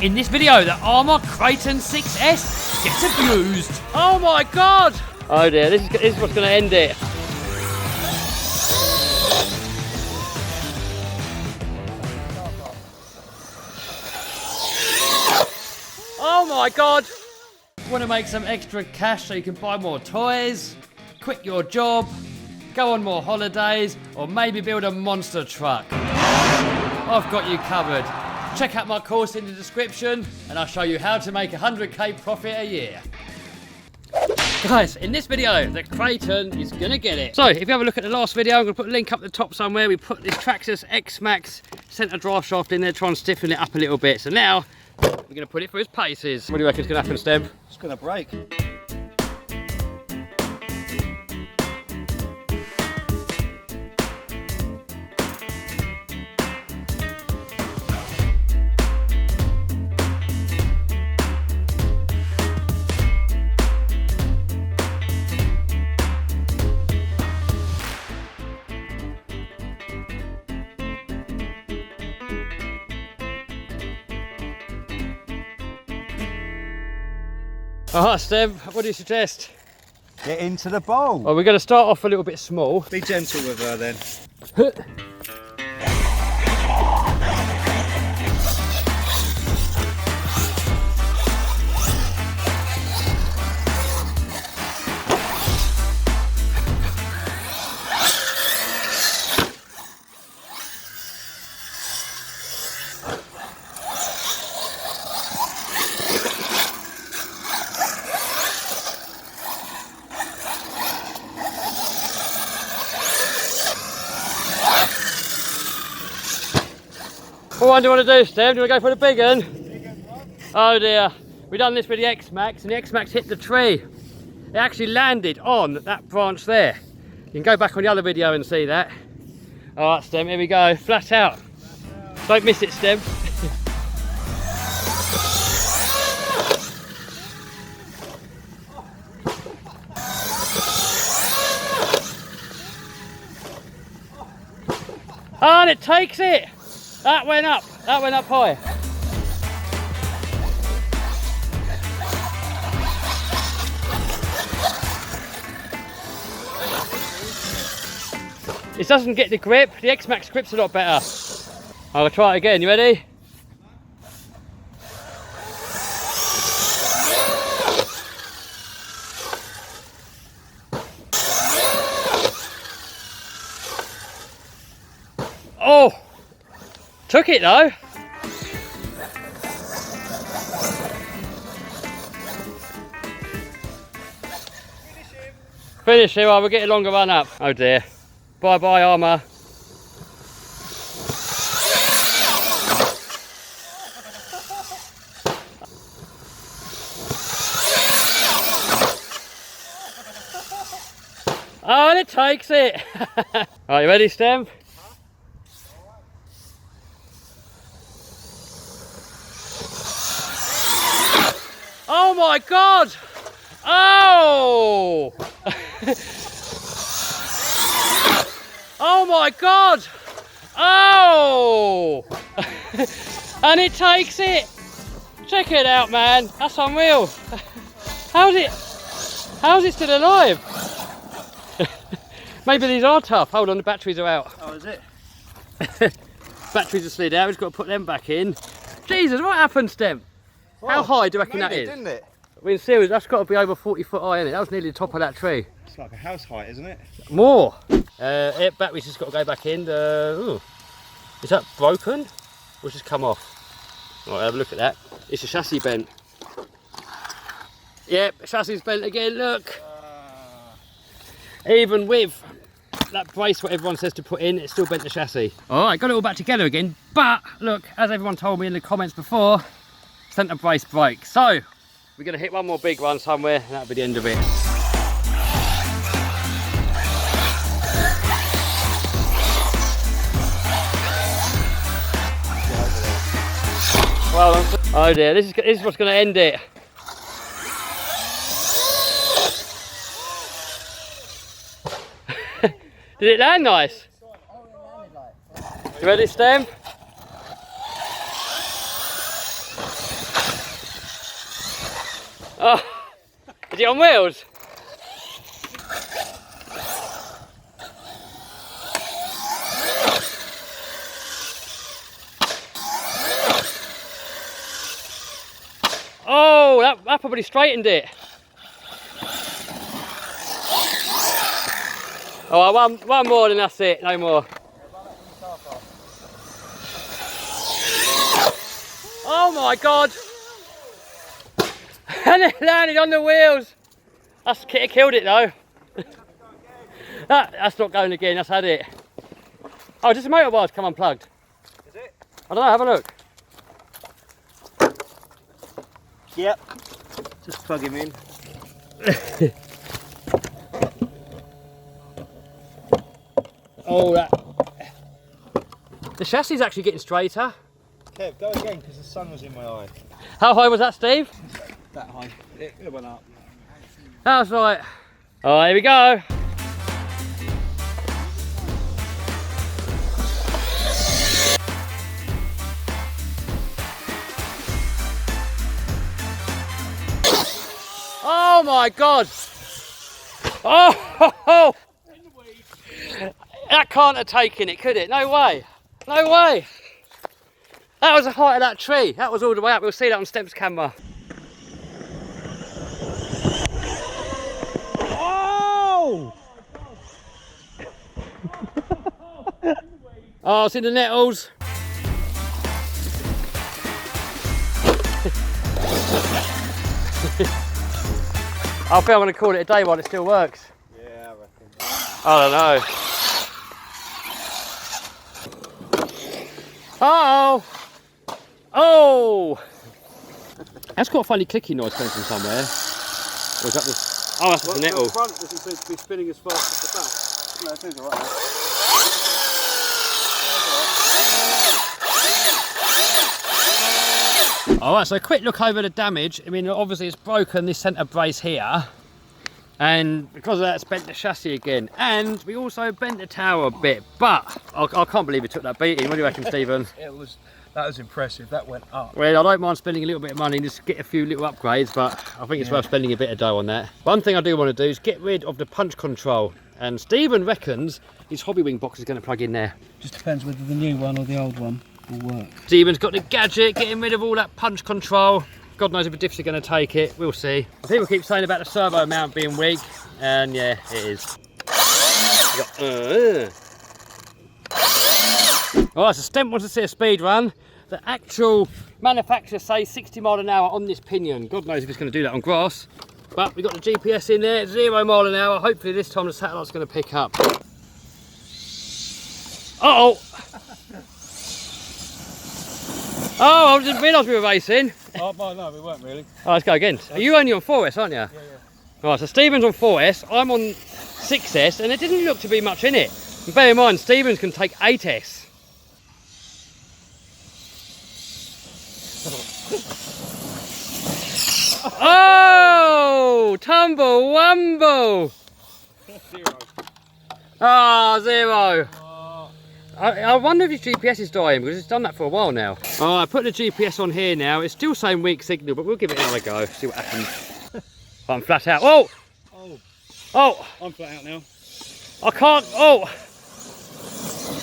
In this video, the ARRMA Kraton 6S gets abused. Oh my god! Oh dear, this is what's going to end it. Oh my god! Want to make some extra cash so you can buy more toys, quit your job, go on more holidays, or maybe build a monster truck? I've got you covered. Check out my course in the description and I'll show you how to make 100k profit a year. Guys, in this video, the Kraton is gonna get it. So, if you have a look at the last video, I'm gonna put a link up the top somewhere. We put this Traxxas X-Max centre drive shaft in there, try and stiffen it up a little bit. So now, we're gonna put it through its paces. What do you reckon is gonna happen, Steb? It's gonna break. Alright, Steb, what do you suggest? Get into the bowl. Well, we're going to start off a little bit small. Be gentle with her then. What one do you want to do, Steve? Do you want to go for the big one? Oh dear. We've done this with the X-Max and the X-Max hit the tree. It actually landed on that branch there. You can go back on the other video and see that. Alright, Steve, here we go. Flat out. Don't miss it, Steve. Oh, and it takes it! That went up high. It doesn't get the grip, the X-Max grip's a lot better. I'll try it again, you ready? Oh! Took it though. Finish him, we'll get a longer run up. Oh dear. Bye bye, ARRMA. Oh, and it takes it. Right, you ready, Stem? Oh my god! Oh! Oh my god! Oh! And it takes it! Check it out, man. That's unreal. How's it still alive? Maybe these are tough. Hold on, the batteries are out. Oh, is it? Batteries are slid out. We've got to put them back in. Jesus, what happened, Stem? How high do you reckon that is? Didn't it? I mean, seriously, that's got to be over 40 foot high, isn't it? That was nearly the top of that tree. It's like a house height, isn't it? More. Battery's just got to go back in. Ooh. Is that broken? Or just come off? All right, have a look at that. It's a chassis bent. Yep, chassis bent again, look. Even with that brace, what everyone says to put in, it's still bent the chassis. All right, got it all back together again. But look, as everyone told me in the comments before, centre brace break. So we're going to hit one more big one somewhere and that'll be the end of it. Well, oh dear, this is what's going to end it. Did it land nice? You ready, Stem? Oh, is it on wheels? Oh, that probably straightened it. Oh, one more and that's it, no more. Oh my God! And it landed on the wheels. It killed it though. That's not going again, that's had it. Oh, just the motor wires come unplugged. Is it? I don't know, have a look. Yep. Just plug him in. Oh, the chassis is actually getting straighter. Kev, go again because the sun was in my eye. How high was that, Steve? That high. It went up. That's right. Oh, here we go. Oh my God! Oh, that can't have taken it, could it? No way! No way! That was the height of that tree. That was all the way up. We'll see that on Steps camera. Oh! Oh, it's in the nettles. I think I'm going to call it a day while it still works. Yeah, I reckon. I don't know. Uh-oh! Oh! That's got a funny clicking noise coming from somewhere. Or is that the... Oh, that's the nettle. The front doesn't seem to be spinning as fast as the back. No, it seems alright. Alright, so a quick look over the damage. I mean, obviously it's broken this centre brace here. And because of that, it's bent the chassis again. And we also bent the tower a bit. But I can't believe it took that beating. What do you reckon, Stephen? That was impressive. That went up. Well, I don't mind spending a little bit of money and just get a few little upgrades, but I think it's worth spending a bit of dough on that. One thing I do want to do is get rid of the punch control. And Stephen reckons his hobby wing box is going to plug in there. Just depends whether the new one or the old one will work. Stephen's got the gadget, getting rid of all that punch control. God knows if the diffs are going to take it. We'll see. People keep saying about the servo mount being weak, and yeah, it is. Alright, so Stemp wants to see a speed run. The actual manufacturer says 60 mile an hour on this pinion. God knows if it's going to do that on grass. But we've got the GPS in there, 0 mile an hour. Hopefully this time the satellite's going to pick up. Uh-oh! Oh, I didn't realise we were racing. Oh, no, we weren't really. Oh, let's go again. Are you only on 4S, aren't you? Yeah. Right, so Stephen's on 4S, I'm on 6S, and there didn't look to be much in it. And bear in mind, Stephen's can take 8S. Oh, tumble wumble. 0. Ah, 0. I wonder if his GPS is dying because it's done that for a while now. Oh, I put the GPS on here now. It's still saying weak signal, but we'll give it another go. See what happens. I'm flat out. Whoa! Oh! I'm flat out now. I can't. Oh!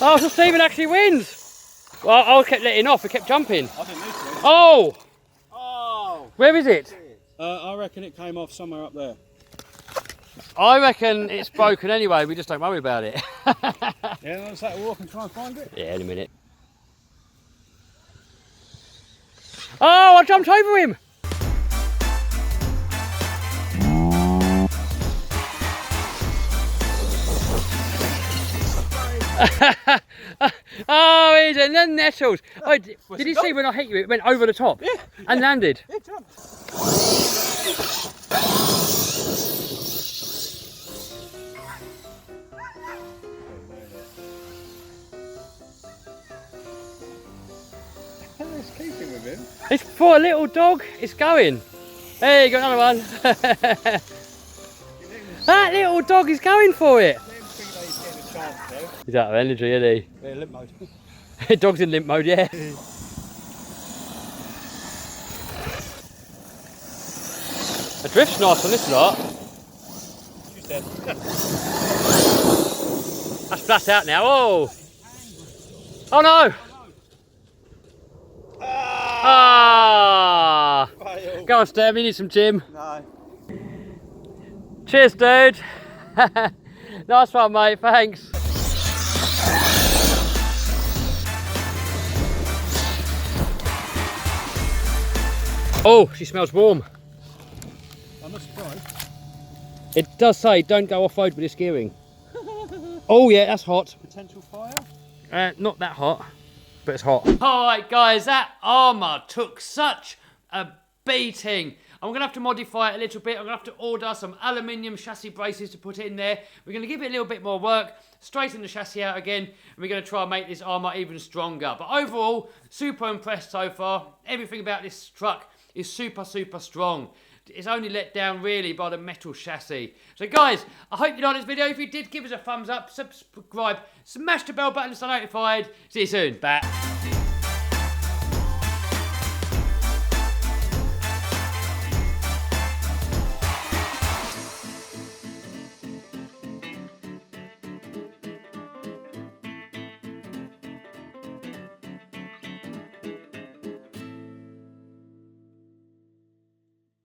Oh, so Stephen actually wins. Well, I kept letting off. It kept jumping. I didn't need to. Oh! Oh! Where is it? I reckon it came off somewhere up there. I reckon it's broken anyway. We just don't worry about it. Yeah, let's take a walk and try and find it. Yeah, in a minute. Oh, I jumped over him. Oh, he's in the nettles. Oh, did you see when I hit you, it went over the top? Yeah. And landed? Yeah, jumped. It's keeping with him. It's for a little dog. It's going. There you go, another one. That little dog is going for it. He's out of energy, isn't he? Yeah, limp mode. Dog's in limp mode, yeah. The drift's nice on this lot. She's dead. That's flat out now. Oh! Oh no! Ah! Fail. Go on, Stem, you need some gym. No. Cheers, dude. Nice one, mate. Thanks. Oh, she smells warm. I'm not surprised. It does say don't go off-road with this gearing. Oh yeah, that's hot. Potential fire? Not that hot, but it's hot. Alright guys, that ARRMA took such a beating. I'm going to have to modify it a little bit. I'm going to have to order some aluminium chassis braces to put in there. We're going to give it a little bit more work, straighten the chassis out again, and we're going to try and make this ARRMA even stronger. But overall, super impressed so far. Everything about this truck is super, super strong. It's only let down really by the metal chassis. So guys, I hope you liked this video. If you did, give us a thumbs up, subscribe, smash the bell button to stay notified. See you soon. Bye.